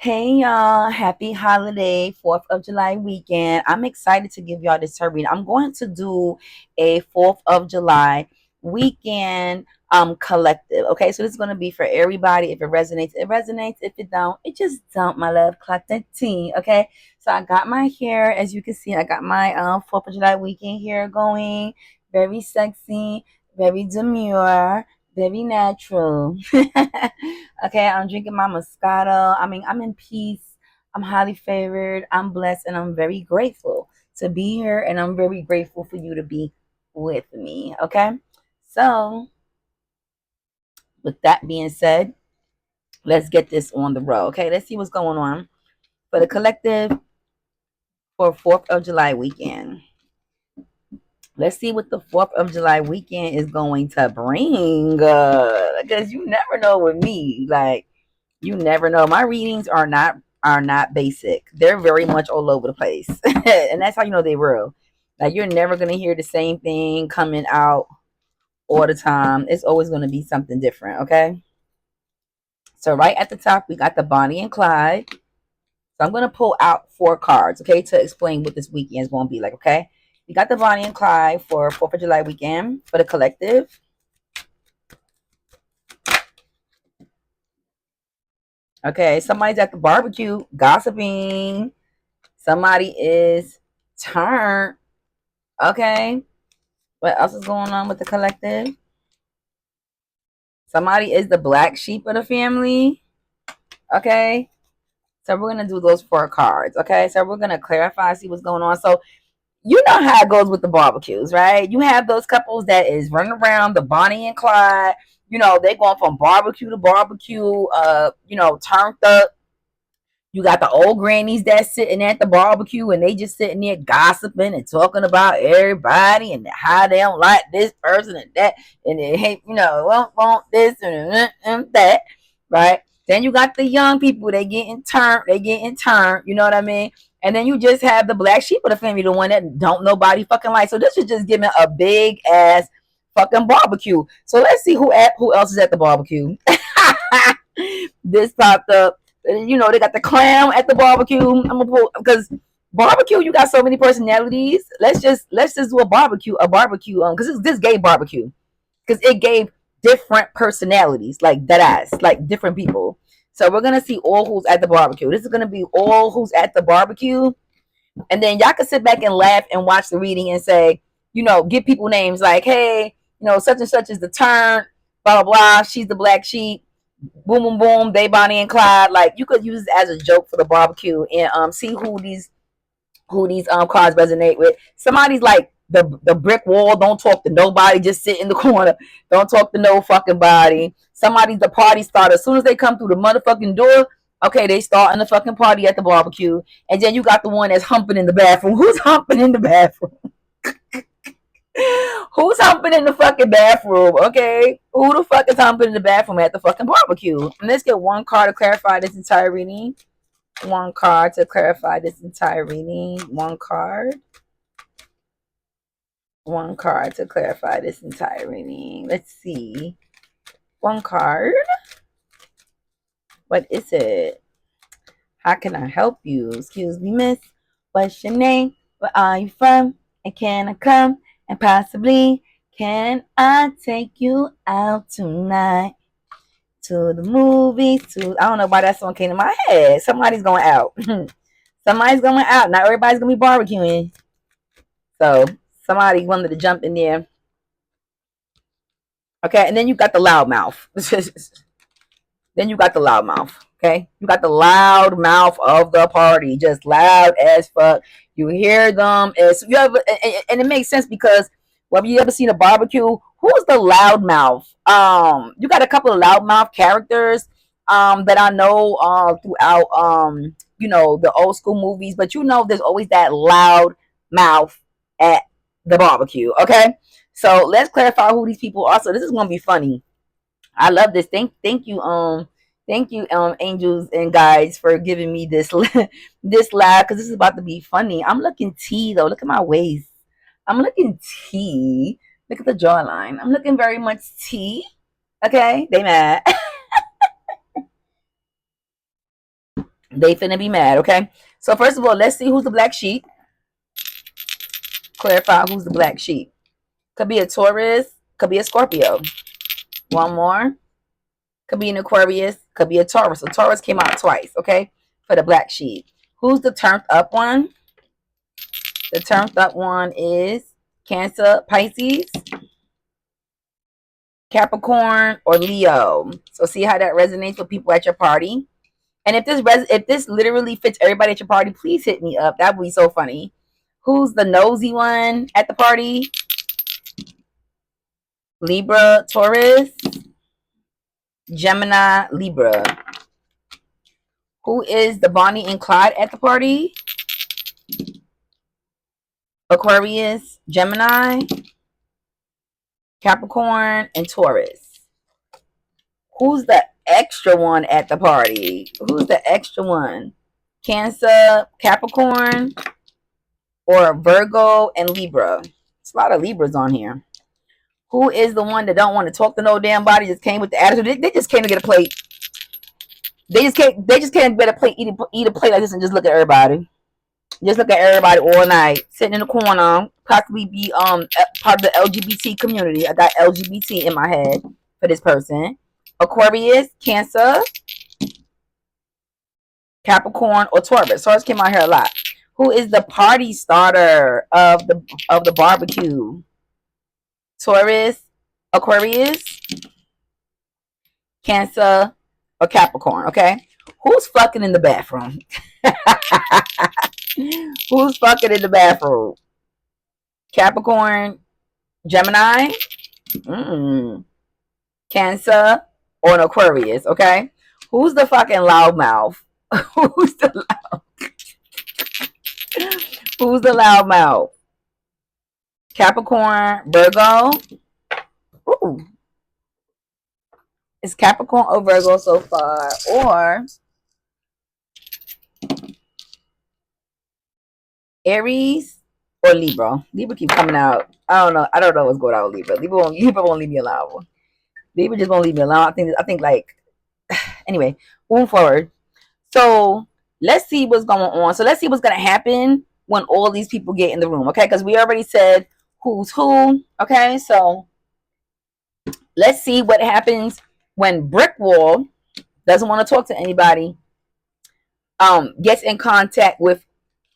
Hey y'all, happy holiday, 4th of July weekend. I'm excited to give y'all this reading. I'm going to do a 4th of July weekend collective. Okay, so this is going to be for everybody. If it resonates, it resonates. If it don't, it just don't, my love. Clock that tea. Okay. So I got my hair, as you can see, I got my 4th of July weekend hair going. Very sexy, very demure, very natural. Okay, I'm drinking my Moscato. I mean, I'm in peace. I'm highly favored. I'm blessed, and I'm very grateful to be here. And I'm very grateful for you to be with me. Okay, so with that being said, let's get this on the road. Okay, let's see what's going on for the collective for 4th of July weekend. Let's see what the 4th of July weekend is going to bring. Because you never know with me. Like, you never know. My readings are not basic. They're very much all over the place. And that's how you know they real. Like, you're never gonna hear the same thing coming out all the time. It's always gonna be something different, okay? So right at the top, we got the Bonnie and Clyde. So I'm gonna pull out 4 cards, okay, to explain what this weekend is gonna be like, okay? We got the Bonnie and Clyde for 4th of July weekend for the collective. Okay, somebody's at the barbecue gossiping. Somebody is turned. Okay. What else is going on with the collective? Somebody is the black sheep of the family. Okay. So we're gonna do those 4 cards. Okay. So we're gonna clarify, see what's going on. So you know how it goes with the barbecues, right? You have those couples that is running around the Bonnie and Clyde. You know, they going from barbecue to barbecue, turned up. You got the old grannies that's sitting at the barbecue and they just sitting there gossiping and talking about everybody and how they don't like this person and that and they hate, want this and that, right? Then you got the young people, they getting turned, you know what I mean? And then you just have the black sheep of the family, the one that don't nobody fucking like. So this is just giving a big ass fucking barbecue. So let's see who else is at the barbecue. This popped up. They got the clown at the barbecue. I'm gonna pull because barbecue. You got so many personalities. Let's just do a barbecue. Because this gave barbecue because it gave different personalities, like that ass, like different people. So we're gonna see all who's at the barbecue. This is gonna be all who's at the barbecue, and then y'all can sit back and laugh and watch the reading and say, give people names like, hey, such and such is the turn, blah blah blah. She's the black sheep, boom boom boom, they Bonnie and Clyde. Like, you could use it as a joke for the barbecue and see who these cards resonate with. Somebody's like the brick wall, don't talk to nobody, just sit in the corner, don't talk to no fucking body. Somebody's the party starter. As soon as they come through the motherfucking door, okay, they starting the fucking party at the barbecue. And then you got the one that's humping in the bathroom. Who's humping in the bathroom? Who's humping in the fucking bathroom? Okay, who the fuck is humping in the bathroom at the fucking barbecue? And let's get one card to clarify this entire reading. One card to clarify this entire reading. One card. One card to clarify this entire reading. Let's see. One card. What is it? How can I help you? Excuse me, miss. What's your name? Where are you from? And can I come? And possibly, can I take you out tonight? To the movies, I don't know why that song came to my head. Somebody's going out. Somebody's going out. Not everybody's going to be barbecuing. So, somebody wanted to jump in there. Okay, and then you got the loudmouth. Then you got the loudmouth. Okay, you got the loud mouth of the party, just loud as fuck. You hear them, and it makes sense because whether you ever seen a barbecue, who's the loudmouth? You got a couple of loudmouth characters that I know throughout the old school movies, but there's always that loud mouth at the barbecue. Okay, so let's clarify who these people are. So this is gonna be funny. I love this. Thank you, angels and guides, for giving me this this live, because this is about to be funny. I'm looking T though. Look at my waist. I'm looking T. Look at the jawline. I'm looking very much T. Okay, they mad. They finna be mad, okay? So first of all, let's see who's the black sheep. Clarify who's the black sheep. Could be a Taurus, could be a Scorpio. One more. Could be an Aquarius, could be a Taurus. So Taurus came out twice, okay? For the black sheep. Who's the turned up one? The turned up one is Cancer, Pisces, Capricorn, or Leo. So see how that resonates with people at your party. And if this literally fits everybody at your party, please hit me up. That would be so funny. Who's the nosy one at the party? Libra, Taurus, Gemini, Libra. Who is the Bonnie and Clyde at the party? Aquarius, Gemini, Capricorn, and Taurus. Who's the extra one at the party? Who's the extra one? Cancer, Capricorn, or Virgo and Libra? There's a lot of Libras on here. Who is the one that don't want to talk to no damn body? Just came with the attitude. They just came to get a plate. They just can't get a plate, eat a plate like this and just look at everybody. Just look at everybody all night, sitting in the corner, possibly be part of the LGBT community. I got LGBT in my head for this person. Aquarius, Cancer, Capricorn, or Taurus. Taurus came out here a lot. Who is the party starter of the barbecue? Taurus, Aquarius, Cancer, or Capricorn, okay? Who's fucking in the bathroom? Who's fucking in the bathroom? Capricorn, Gemini, Cancer, or an Aquarius, okay? Who's the fucking loudmouth? Who's the loudmouth? Capricorn, Virgo. Ooh. It's Capricorn or Virgo so far, or Aries or Libra. Libra keep coming out. I don't know what's going on with Libra. Libra won't leave me alone. Libra just won't leave me alone. I think like anyway, moving forward. So let's see what's going on. So let's see what's gonna happen when all these people get in the room, okay? Because we already said who's who, okay? So let's see what happens when Brick Wall doesn't want to talk to anybody, gets in contact with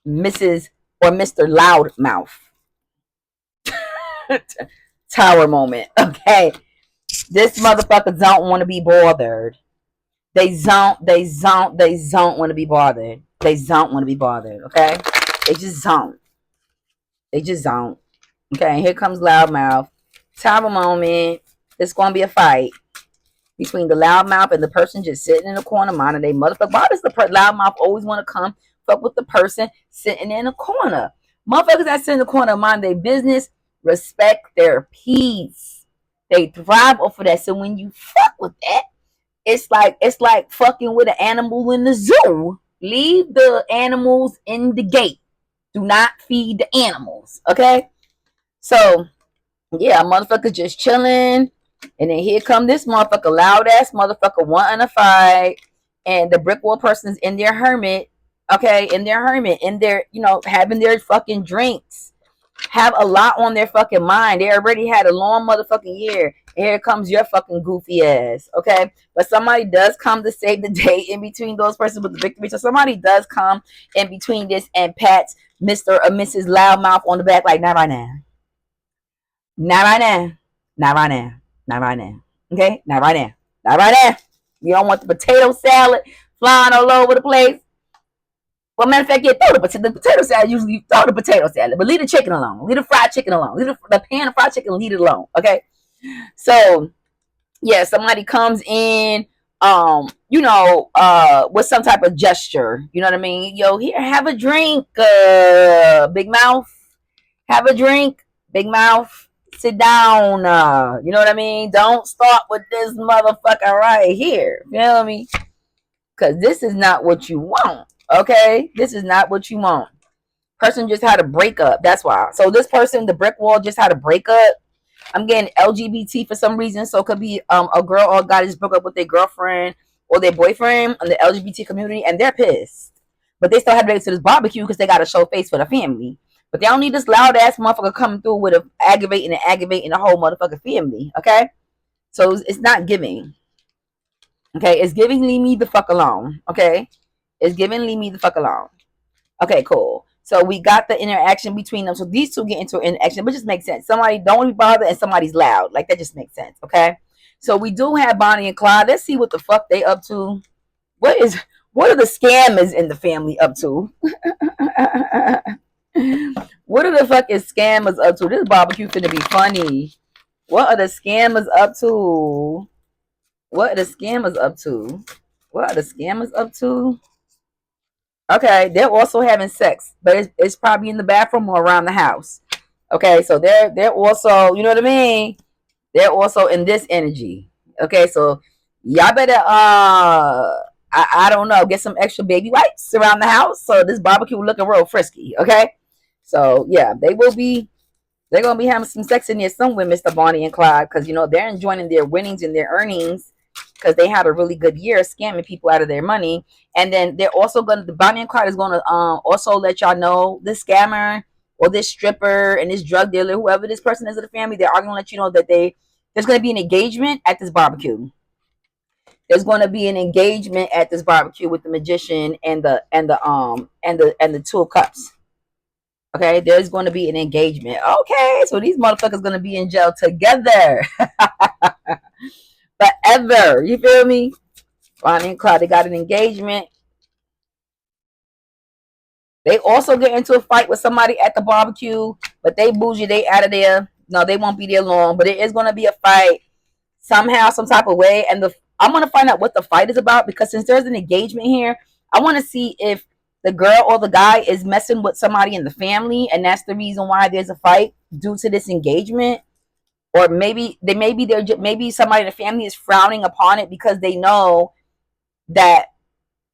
Mrs. or Mr. Loudmouth. Tower moment, okay? This motherfucker don't want to be bothered. They don't want to be bothered. They don't want to be bothered, okay? They just don't. Okay, here comes Loudmouth. Tower moment. It's going to be a fight between the loudmouth and the person just sitting in the corner minding they motherfucker. Why does the loudmouth always want to come fuck with the person sitting in the corner? Motherfuckers that sit in the corner mind their business, respect their peace. They thrive off of that. So when you fuck with that, it's like fucking with an animal in the zoo. Leave the animals in the gate. Do not feed the animals. Okay? So yeah, motherfucker just chilling. And then here come this motherfucker, loud ass motherfucker wanting to fight. And the Brick Wall person's in their hermit. Okay, in their hermit, in their, having their fucking drinks. Have a lot on their fucking mind. They already had a long motherfucking year. And here comes your fucking goofy ass. Okay? But somebody does come to save the day in between those persons with the victory. So somebody does come in between this and pats Mr. or Mrs. Loudmouth on the back like, not right now. Not right now. Not right now. Not right now. Okay? Not right now. Not right now. You don't want the potato salad flying all over the place. Well, matter of fact, yeah, throw the potato salad. Usually throw the potato salad, but leave the chicken alone. Leave the fried chicken alone. Leave the pan of fried chicken, leave it alone. Okay? So, yeah, somebody comes in, with some type of gesture. You know what I mean? Yo, here, have a drink, Big Mouth. Have a drink, Big Mouth. Sit down. You know what I mean? Don't start with this motherfucker right here. You know what I mean? Because this is not what you want. Okay? This is not what you want. Person just had a breakup. That's why. So this person, the Brick Wall, just had a breakup. I'm getting LGBT for some reason. So it could be a girl or a guy just broke up with their girlfriend or their boyfriend in the LGBT community, and they're pissed. But they still have to go to this barbecue because they got to show face for the family. But they don't need this loud ass motherfucker coming through with a aggravating the whole motherfucking family. Okay, so it's not giving. Okay, it's giving leave me the fuck alone. Okay, it's giving leave me the fuck alone. Okay, cool. So we got the interaction between them. So these two get into an interaction, which just makes sense. Somebody don't be bothered and somebody's loud. Like that just makes sense. Okay. So we do have Bonnie and Clyde. Let's see what the fuck they up to. What are the scammers in the family up to? What are the fuck is scammers up to? This barbecue finna be funny. What are the scammers up to? What are the scammers up to? What are the scammers up to? Okay, they're also having sex, but it's probably in the bathroom or around the house. Okay, so they're also, you know what I mean? They're also in this energy. Okay, so y'all better I don't know, get some extra baby wipes around the house so this barbecue looking real frisky. Okay, so yeah, they're gonna be having some sex in there somewhere, Mr. Bonnie and Clyde, because you know they're enjoying their winnings and their earnings because they had a really good year scamming people out of their money. And then they're also gonna the Bonnie and Clyde is gonna also let y'all know this scammer or this stripper and this drug dealer, whoever this person is of the family, they are gonna let you know that there's gonna be an engagement at this barbecue. There's going to be an engagement at this barbecue with the magician and the two of cups. Okay, there's going to be an engagement. Okay, so these motherfuckers going to be in jail together forever. You feel me? Bonnie and Clyde, they got an engagement. They also get into a fight with somebody at the barbecue, but they bougie, they out of there. No, they won't be there long, but it is going to be a fight somehow, some type of way. And I'm going to find out what the fight is about because since there's an engagement here, I want to see if the girl or the guy is messing with somebody in the family, and that's the reason why there's a fight due to this engagement. Or maybe somebody in the family is frowning upon it because they know that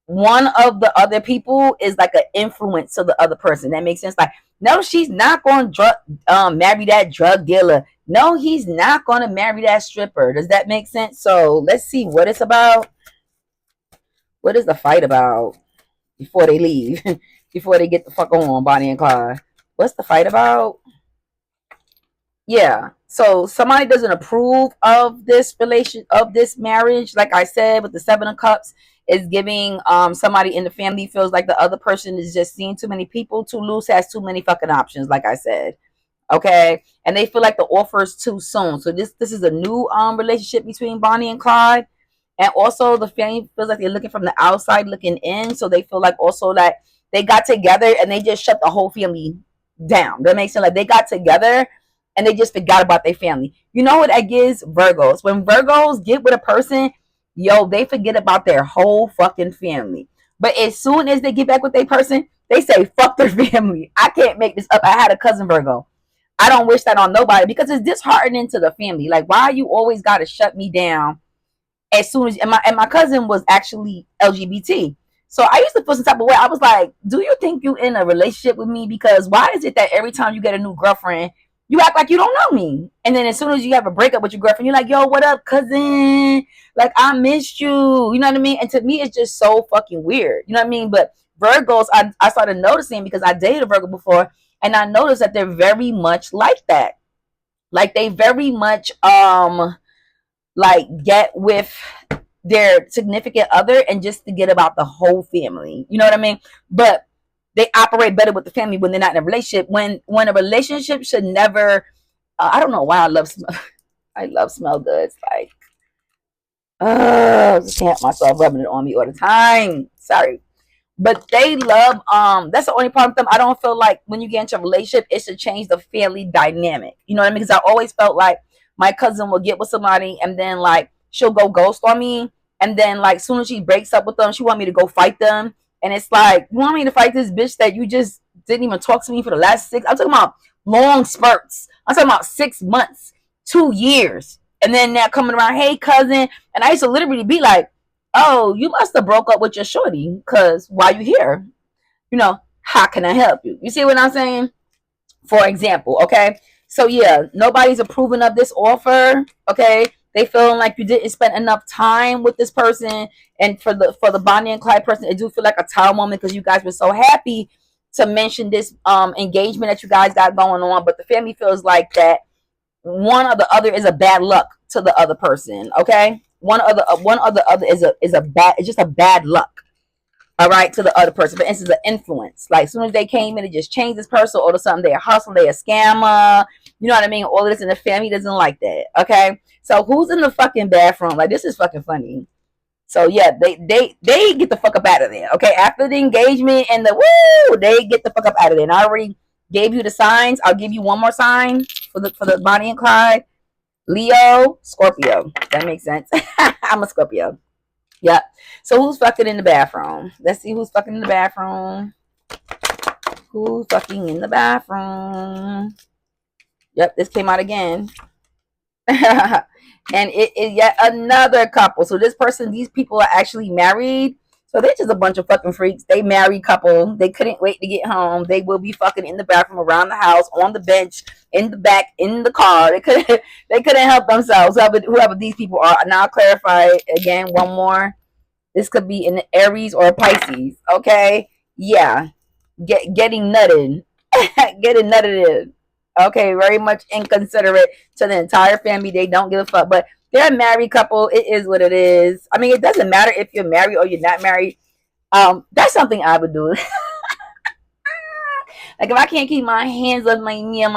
one of the other people is like an influence to the other person. That makes sense. Like, no, she's not going to marry that drug dealer. No, he's not going to marry that stripper. Does that make sense? So let's see what it's about. What is the fight about before they leave? Before they get the fuck on, Bonnie and Clyde. What's the fight about? Yeah. So somebody doesn't approve of this marriage. Like I said, with the Seven of Cups, is giving somebody in the family feels like the other person is just seeing too many people, too loose, has too many fucking options, like I said. Okay. And they feel like the offer is too soon. So this is a new relationship between Bonnie and Clyde. And also the family feels like they're looking from the outside looking in. So they feel like also that they got together and they just shut the whole family down. That makes sense. Like they got together and they just forgot about their family. You know what that gives Virgos? When Virgos get with a person, yo, they forget about their whole fucking family. But as soon as they get back with their person, they say, fuck their family. I can't make this up. I had a cousin Virgo. I don't wish that on nobody because it's disheartening to the family. Like, why you always got to shut me down as soon as, and my cousin was actually LGBT. So I used to feel some type of way. I was like, do you think you in a relationship with me? Because why is it that every time you get a new girlfriend, you act like you don't know me? And then as soon as you have a breakup with your girlfriend, you're like, yo, what up, cousin? Like, I missed you. You know what I mean? And to me, it's just so fucking weird. You know what I mean? But Virgos, I started noticing because I dated a Virgo before, and I noticed that they're very much like that. Like, they very much, like, get with their significant other and just to get about the whole family. You know what I mean? But they operate better with the family when they're not in a relationship. When a relationship should never, I don't know why I love smell goods. Like, I just can't myself rubbing it on me all the time. Sorry. But they love, that's the only problem with them. I don't feel like when you get into a relationship, it should change the family dynamic. You know what I mean? Because I always felt like my cousin will get with somebody and then like she'll go ghost on me. And then like soon as she breaks up with them, she want me to go fight them. And it's like, you want me to fight this bitch that you just didn't even talk to me for the last I'm talking about long spurts. I'm talking about 6 months, 2 years. And then now coming around, hey cousin. And I used to literally be like, oh, you must have broke up with your shorty because why you here? You know, how can I help you? You see what I'm saying? For example, okay? So yeah, nobody's approving of this offer, okay? They feeling like you didn't spend enough time with this person. And for the Bonnie and Clyde person, it do feel like a tower moment because you guys were so happy to mention this engagement that you guys got going on. But the family feels like that one or the other is a bad luck to the other person. Okay, one or the other is a bad. It's just a bad luck. All right, to the other person. For instance, an influence. Like as soon as they came in, it just changed this person, or something. They a hustler, they a scammer. You know what I mean? All of this, and the family doesn't like that. Okay, so who's in the fucking bathroom? Like this is fucking funny. So yeah, they get the fuck up out of there. Okay, after the engagement and the woo, they get the fuck up out of there. And I already gave you the signs. I'll give you one more sign for the Bonnie and Clyde. Leo, Scorpio. That makes sense. I'm a Scorpio. Yep. So who's fucking in the bathroom? Let's see who's fucking in the bathroom. Who's fucking in the bathroom? Yep, this came out again. And it is yet another couple. So this person, these people are actually married. So they're just a bunch of fucking freaks. They married couple. They couldn't wait to get home. They will be fucking in the bathroom, around the house, on the bench, in the back, in the car. They couldn't help themselves. Whoever these people are. Now I'll clarify again one more. This could be an Aries or a Pisces. Okay? Yeah. Getting nutted. Getting nutted in. Okay, very much inconsiderate to the entire family. They don't give a fuck. But they're a married couple. It is what it is. I mean, it doesn't matter if you're married or you're not married. That's something I would do. Like if I can't keep my hands off my man,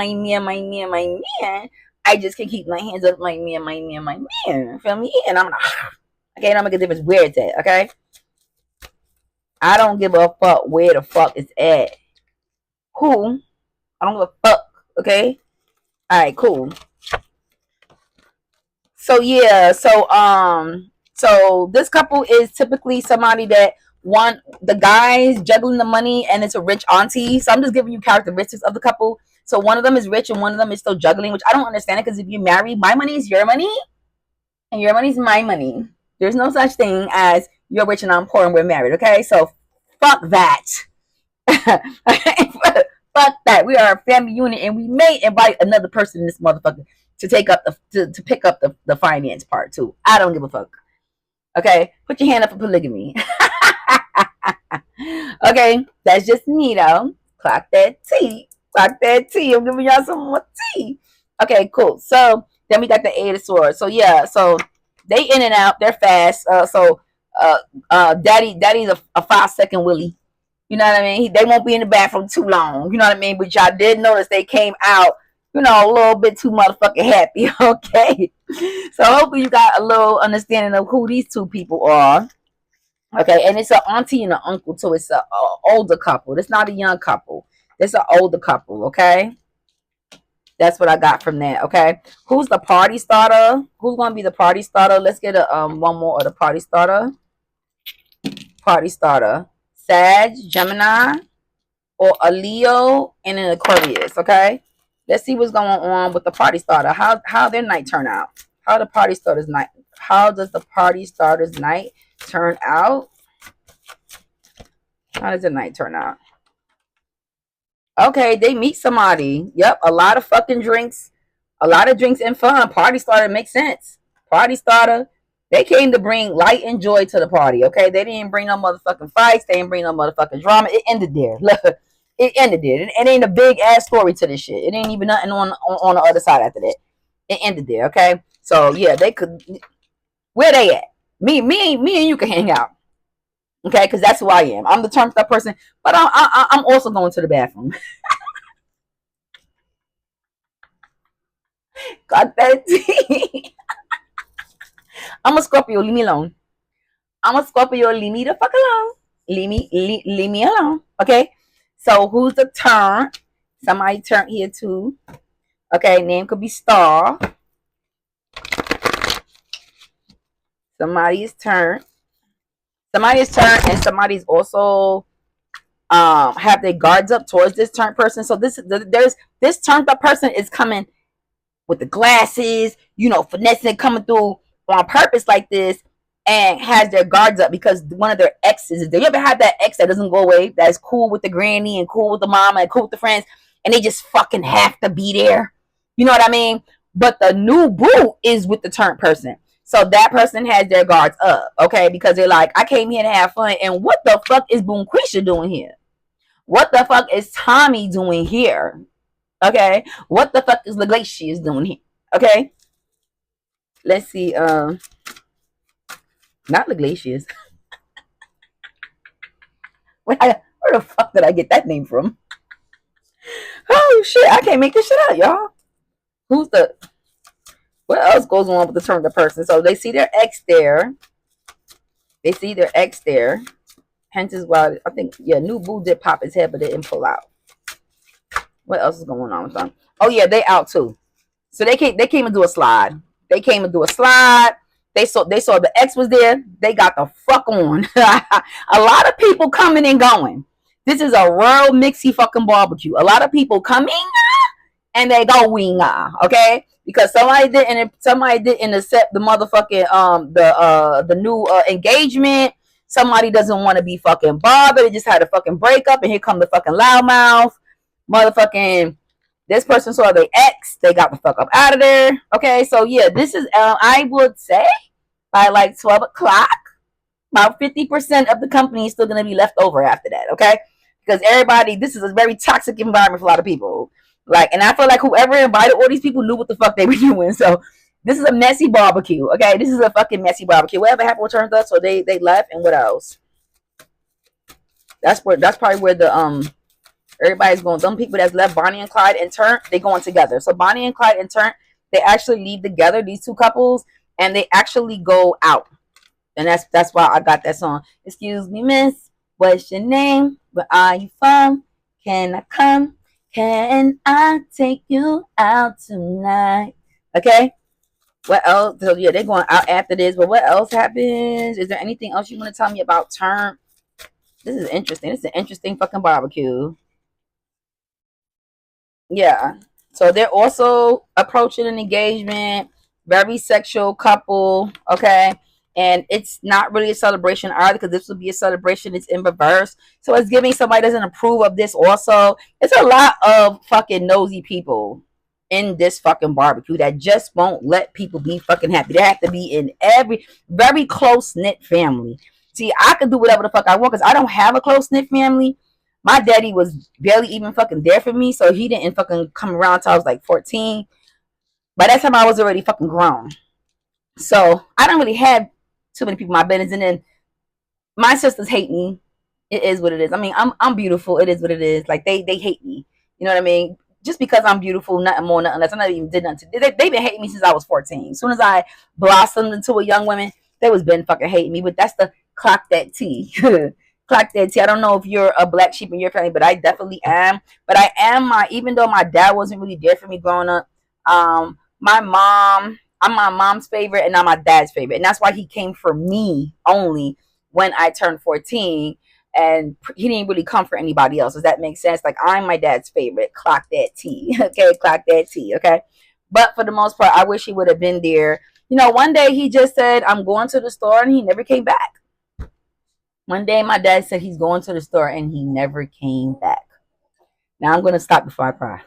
I just can keep my hands off my man. Feel me? And I'm like, okay, don't make a difference where it's at. Okay, I don't give a fuck where the fuck it's at. Who? I don't give a fuck. Okay. All right. Cool. So yeah. So this couple is typically somebody that the guy's juggling the money and it's a rich auntie. So I'm just giving you characteristics of the couple. So one of them is rich and one of them is still juggling, which I don't understand it because if you marry, my money is your money and your money is my money. There's no such thing as you're rich and I'm poor and we're married. Okay. So fuck that. Fuck that. We are a family unit and we may invite another person in this motherfucker to take up to pick up the finance part too. I don't give a fuck. Okay, put your hand up for polygamy. Okay, that's just me though. Clock that tea. Clock that tea. I'm giving y'all some more tea. Okay, cool. So then we got the Eight of Swords. So yeah, so they in and out. They're fast. Daddy's a 5-second Willie. You know what I mean? They won't be in the bathroom too long. You know what I mean? But y'all did notice they came out, you know, a little bit too motherfucking happy. Okay. So hopefully you got a little understanding of who these two people are. Okay. And it's an auntie and an uncle too. It's an older couple. It's not a young couple. It's an older couple. Okay. That's what I got from that. Okay. Who's the party starter? Who's going to be the party starter? Let's get one more of the party starter. Party starter. Sag, Gemini, or a Leo and an Aquarius. Okay, let's see what's going on with the party starter. How their night turn out? How the party starter's night? How does the party starter's night turn out? How does the night turn out? Okay, they meet somebody. Yep, a lot of fucking drinks, a lot of drinks and fun. Party starter makes sense. Party starter. They came to bring light and joy to the party, okay? They didn't bring no motherfucking fights. They didn't bring no motherfucking drama. It ended there. It ended there. It ain't a big ass story to this shit. It ain't even nothing on the other side after that. It ended there, okay? So yeah, they could. Where they at? Me and you can hang out, okay? Because that's who I am. I'm the turned up person, but I'm also going to the bathroom. Got that tea. I'm a Scorpio. Leave me alone. I'm a Scorpio. Leave me the fuck alone. Leave me alone. Okay. So who's the turn? Somebody turned here too. Okay. Name could be Star. Somebody's turn. Somebody's turn, and somebody's also have their guards up towards this turned person. So this turned up person is coming with the glasses, you know, finessing, coming through on purpose like this, and has their guards up because one of their exes is there. You ever have that ex that doesn't go away, that's cool with the granny and cool with the mama and cool with the friends, and they just fucking have to be there? You know what I mean? but the new boo is with the turned person. So that person has their guards up, okay? Because they're like, I came here to have fun, and what the fuck is Boonquisha doing here? What the fuck is Tommy doing here? Okay? What the fuck is Leglatius doing here? Okay? Let's see. Not Leglatius. Where the fuck did I get that name from? Oh shit, I can't make this shit out, y'all. Who's the what else goes on with the turn the person? So they see their ex there. They see their ex there. Hence is why I think new boo did pop his head, but it didn't pull out. What else is going on with them? Oh yeah, they out too. So they came and do a slide. They came and do a slide. They saw the ex was there. They got the fuck on. A lot of people coming and going. This is a real mixy fucking barbecue. A lot of people coming and they going, okay? Because somebody didn't accept the motherfucking the new engagement. Somebody doesn't want to be fucking bothered. They just had a fucking breakup, and here come the fucking loudmouth, motherfucking. This person saw their ex. They got the fuck up out of there. Okay, so yeah, this is I would say by like 12 o'clock, about 50% of the company is still gonna be left over after that. Okay, because everybody, this is a very toxic environment for a lot of people. Like, and I feel like whoever invited all these people knew what the fuck they were doing. So this is a messy barbecue. Okay, this is a fucking messy barbecue. Whatever happened with turns up, so they left, and what else? That's probably where the everybody's going. Some people that's left, Bonnie and Clyde and Turnt, they going together. So Bonnie and Clyde and Turnt, they actually leave together, these two couples, and they actually go out. And that's why I got that song. Excuse me, miss, what's your name? Where are you from? Can I come? Can I take you out tonight? Okay. What else? So yeah, they're going out after this. But what else happens? Is there anything else you want to tell me about Turn? This is interesting. This is an interesting fucking barbecue. Yeah. So they're also approaching an engagement, very sexual couple. Okay. And it's not really a celebration either, because this would be a celebration. It's in reverse. So it's giving somebody doesn't approve of this also. It's a lot of fucking nosy people in this fucking barbecue that just won't let people be fucking happy. They have to be in every very close knit family. See, I can do whatever the fuck I want because I don't have a close knit family. My daddy was barely even fucking there for me, so he didn't fucking come around until I was like 14. By that time, I was already fucking grown. So I don't really have too many people in my business. And then my sisters hate me. It is what it is. I mean, I'm beautiful. It is what it is. Like they hate me. You know what I mean? Just because I'm beautiful, nothing more, nothing less. I never even did nothing. They've been hating me since I was 14. As soon as I blossomed into a young woman, they was been fucking hating me. But that's the clock that T. Clock that T. I don't know if you're a black sheep in your family, but I definitely am. But I am even though my dad wasn't really there for me growing up, my mom, I'm my mom's favorite and I'm my dad's favorite. And that's why he came for me only when I turned 14. And he didn't really come for anybody else. Does that make sense? Like, I'm my dad's favorite. Clock that T. Okay, clock that T. Okay. But for the most part, I wish he would have been there. You know, one day he just said, I'm going to the store, and he never came back. One day my dad said he's going to the store, and he never came back. Now I'm going to stop before I cry.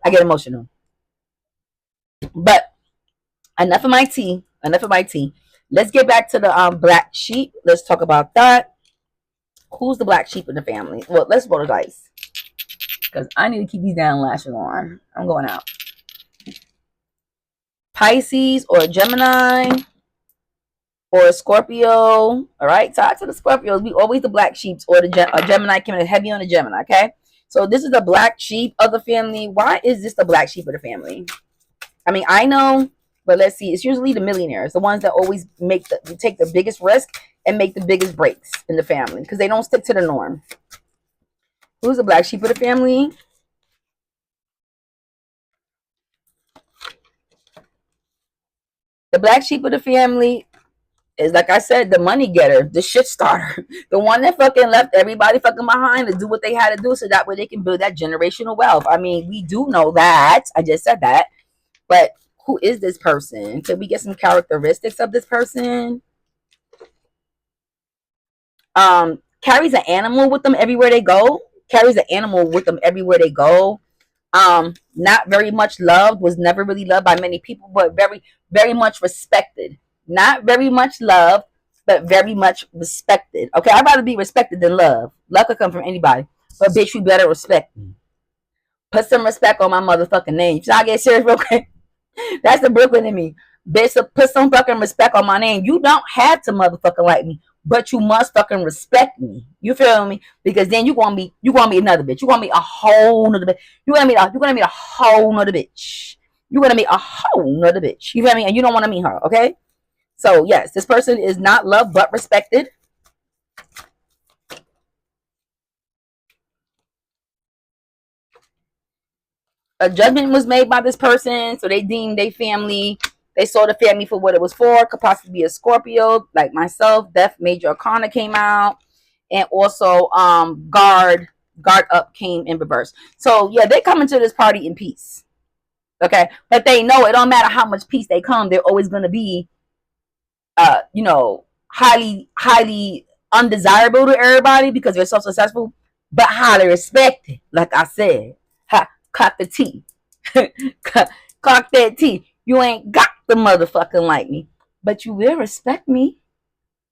I get emotional. But enough of my tea. Enough of my tea. Let's get back to the black sheep. Let's talk about that. Who's the black sheep in the family? Well, let's roll the dice, because I need to keep these down lashes on. I'm going out. Pisces or Gemini or Scorpio. All right, talk to the Scorpios. We always the black sheeps, or the Gemini coming heavy on the Gemini. Okay, so this is the black sheep of the family. Why is this the black sheep of the family? I mean, I know, but let's see. It's usually the millionaires, the ones that always take the biggest risk and make the biggest breaks in the family, because they don't stick to the norm. Who's the black sheep of the family? The black sheep of the family is, like I said, the money getter, the shit starter, the one that fucking left everybody fucking behind to do what they had to do, so that way they can build that generational wealth. I mean, we do know that. I just said that. But who is this person? Can we get some characteristics of this person? Carries an animal with them everywhere they go. Carries an animal with them everywhere they go. Not very much loved, was never really loved by many people, but very, very much respected. Not very much loved, but very much respected. Okay, I'd rather be respected than love. Love could come from anybody, but bitch, you better respect me. Put some respect on my motherfucking name. Should I get serious real quick? That's the Brooklyn in me. Bitch, put some fucking respect on my name. You don't have to motherfucking like me, but you must fucking respect me. You feel me? Because then you gonna be another bitch. You gonna be a whole nother bitch. You gonna meet a whole nother bitch. You gonna meet a whole nother bitch. You feel me? And you don't want to meet her, okay? So yes, this person is not loved but respected. A judgment was made by this person, so they deemed their family. They saw the family for what it was for. Could possibly be a Scorpio, like myself. Death Major Arcana came out, and also guard up came in reverse. So yeah, they come into this party in peace. Okay, but they know it don't matter how much peace they come, they're always gonna be, highly undesirable to everybody because they're so successful, but highly respected. Like I said, clock the T. Clock that T. You ain't got the motherfucking like me, but you will respect me.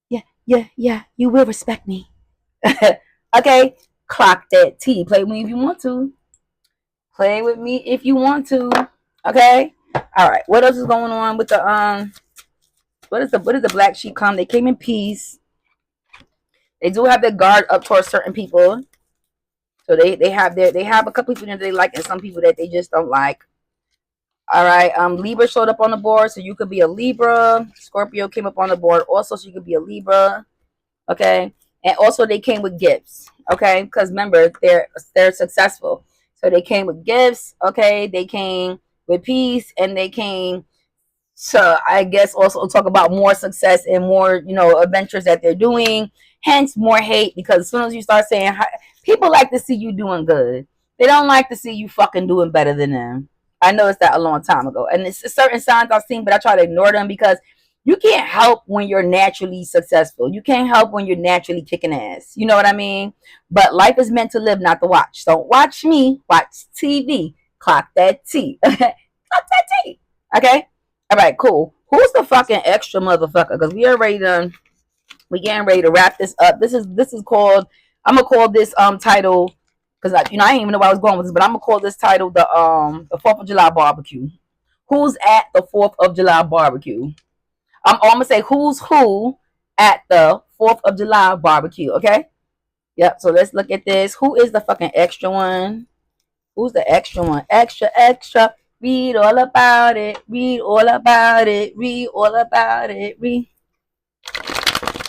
Yeah. You will respect me. Okay, clock that T. Play with me if you want to. Play with me if you want to. Okay. All right. What else is going on with the What is the black sheep come? They came in peace. They do have their guard up towards certain people. So they have a couple people that they like and some people that they just don't like. All right. Libra showed up on the board, so you could be a Libra. Scorpio came up on the board also, so you could be a Libra. Okay. And also they came with gifts. Okay, because remember, they're successful. So they came with gifts, okay, they came with peace, and they came to, I guess, also talk about more success and more, adventures that they're doing. Hence, more hate, because as soon as you start saying, people like to see you doing good. They don't like to see you fucking doing better than them. I noticed that a long time ago. And it's certain signs I've seen, but I try to ignore them because you can't help when you're naturally successful. You can't help when you're naturally kicking ass. You know what I mean? But life is meant to live, not to watch. Don't watch me. Watch TV. Clock that T. Clock that T. Okay? All right, cool. Who's the fucking extra motherfucker? Because we getting ready to wrap this up. This is called, I'm gonna call this title, because I didn't even know where I was going with this, but I'm gonna call this title the 4th of July barbecue. Who's at the 4th of July barbecue? I'm gonna say who's who at the 4th of July barbecue. Okay. Yep. So let's look at this. Who is the fucking extra one? Who's the extra one? Extra, extra. Read all about it. Read all about it. Read all about it. Read.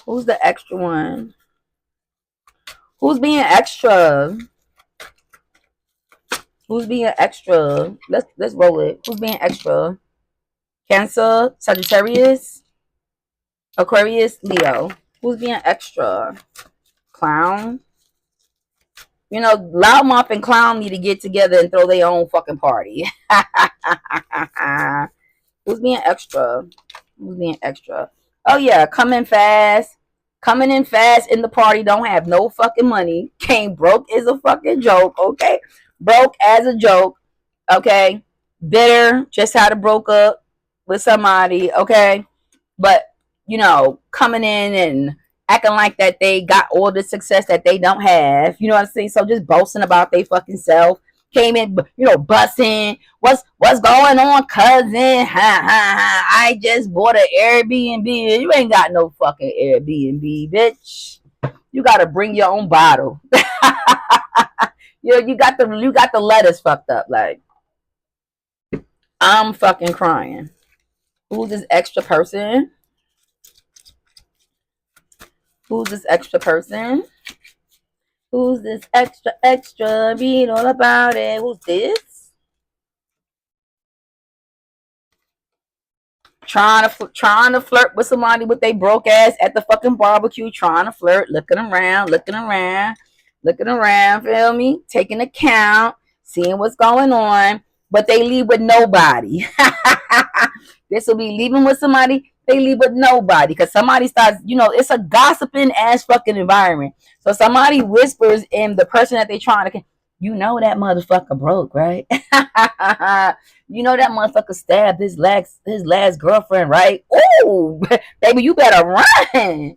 Who's the extra one? Who's being extra? Who's being extra? Let's roll it. Who's being extra? Cancer, Sagittarius, Aquarius, Leo. Who's being extra? Clown. Loudmouth and Clown need to get together and throw their own fucking party. Who's being extra? Who's being extra? Oh yeah, coming fast. Coming in fast in the party, don't have no fucking money. Came broke is a fucking joke, okay? Broke as a joke, okay? Bitter, just had a broke up with somebody, okay? But, coming in and acting like that they got all the success that they don't have. You know what I'm saying? So just boasting about they fucking self. Came in, busting. What's going on, cousin? Ha ha ha. I just bought an Airbnb. You ain't got no fucking Airbnb, bitch. You gotta bring your own bottle. You got the letters fucked up. Like, I'm fucking crying. Who's this extra person? Who's this extra person? Who's this extra, extra? Read all about it. Who's this? Trying to flirt with somebody with they broke ass at the fucking barbecue. Trying to flirt, looking around. Feel me? Taking account, seeing what's going on, but they leave with nobody. This will be leaving with somebody. They leave with nobody because somebody starts, it's a gossiping ass fucking environment. So somebody whispers in the person that they trying to, You know that motherfucker broke, right? You know that motherfucker stabbed his last girlfriend, right? Oh, baby, you better run.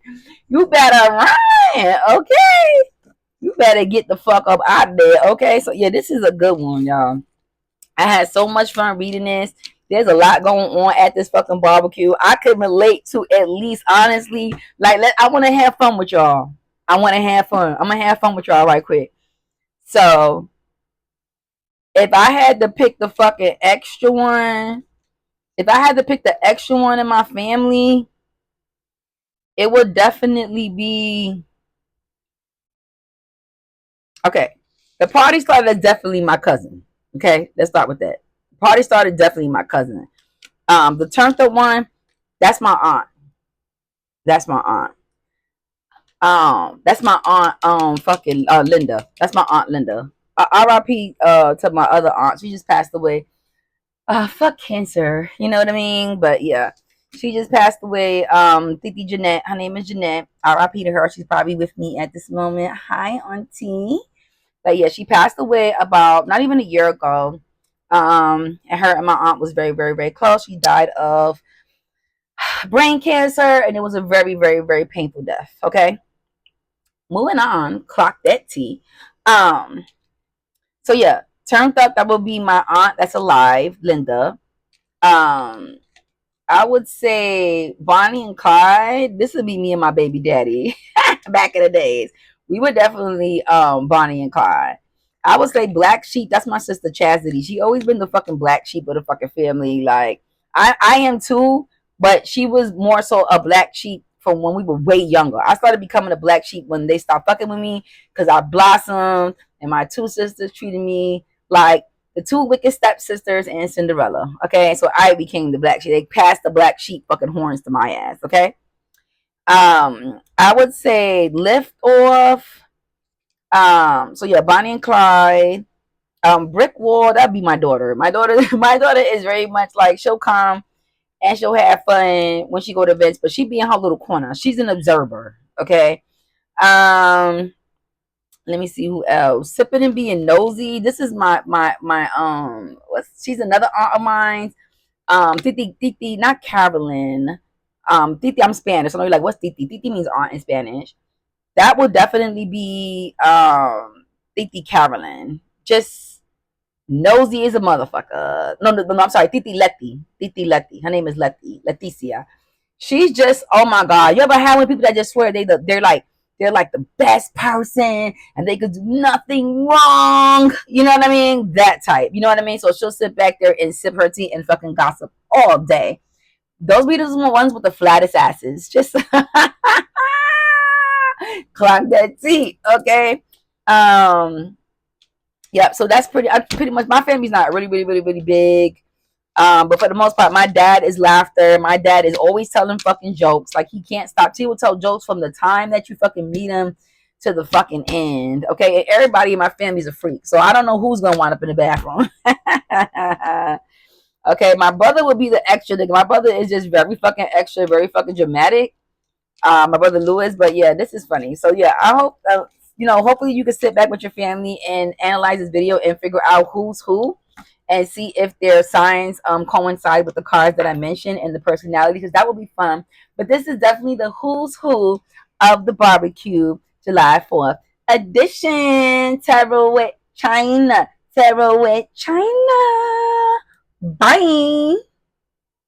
You better run, okay? You better get the fuck up out of there, okay? So yeah, this is a good one, y'all. I had so much fun reading this. There's a lot going on at this fucking barbecue. I could relate to, at least honestly. Like, I want to have fun with y'all. I want to have fun. I'm gonna have fun with y'all right quick. So if I had to pick the fucking extra one, if I had to pick the extra one in my family, it would definitely be okay. The party starter is definitely my cousin. Okay, let's start with that. Party starter definitely my cousin. The turned up one, that's my aunt. That's my aunt. That's my aunt. Fucking Linda. That's my aunt Linda. R.I.P. To my other aunt. She just passed away. Fuck cancer. You know what I mean? But yeah, she just passed away. Titi Jeanette. Her name is Jeanette. R.I.P. to her. She's probably with me at this moment. Hi, auntie. But yeah, she passed away about not even a year ago. And her and my aunt was very, very, very close. She died of brain cancer, and it was a very, very, very painful death. Okay, moving on. Clock that T. Um, so yeah, turned up. That would be my aunt that's alive, Linda. Um, I would say Bonnie and Clyde. This would be me and my baby daddy back in the days. We were definitely Bonnie and Clyde. I would say Black Sheep. That's my sister Chastity. She always been the fucking black sheep of the fucking family. Like I am too, but she was more so a black sheep from when we were way younger. I started becoming a black sheep when they stopped fucking with me because I blossomed and my two sisters treated me like the two wicked stepsisters and Cinderella. Okay, so I became the black sheep. They passed the black sheep fucking horns to my ass. Okay. I would say lift off. So yeah, Bonnie and Clyde. Brick wall. That'd be my daughter. My daughter. My daughter is very much like she'll come and she'll have fun when she go to events, but she be in her little corner. She's an observer. Okay. Um. Let me see who else. Sipping and being nosy. This is my. What's she's another aunt of mine. Titi, not Carolyn. Titi, I'm Spanish. So I'm like, what's Titi? Titi means aunt in Spanish. That would definitely be Titi Carolyn. Just nosy as a motherfucker. No, I'm sorry, Titi Letty. Titi Letty. Her name is Letty. Leticia. She's just, oh my god. You ever had one people that just swear they're like the best person and they could do nothing wrong. You know what I mean? That type. You know what I mean? So she'll sit back there and sip her tea and fucking gossip all day. Those be the ones with the flattest asses. Just clock that tea, okay? Um, yep. So that's pretty much my family's not really, really, really, really big. But for the most part, my dad is laughter. My dad is always telling fucking jokes. Like he can't stop. He will tell jokes from the time that you fucking meet him to the fucking end. Okay, and everybody in my family's a freak. So I don't know who's gonna wind up in the bathroom. Okay, my brother would be the extra. My brother is just very fucking extra, very fucking dramatic. My brother Lewis. But yeah, this is funny. So yeah, I hope hopefully you can sit back with your family and analyze this video and figure out who's who and see if their signs coincide with the cards that I mentioned and the personality, because that would be fun. But this is definitely the who's who of the barbecue July 4th edition. Tarot with China. Tarot with China. Bye.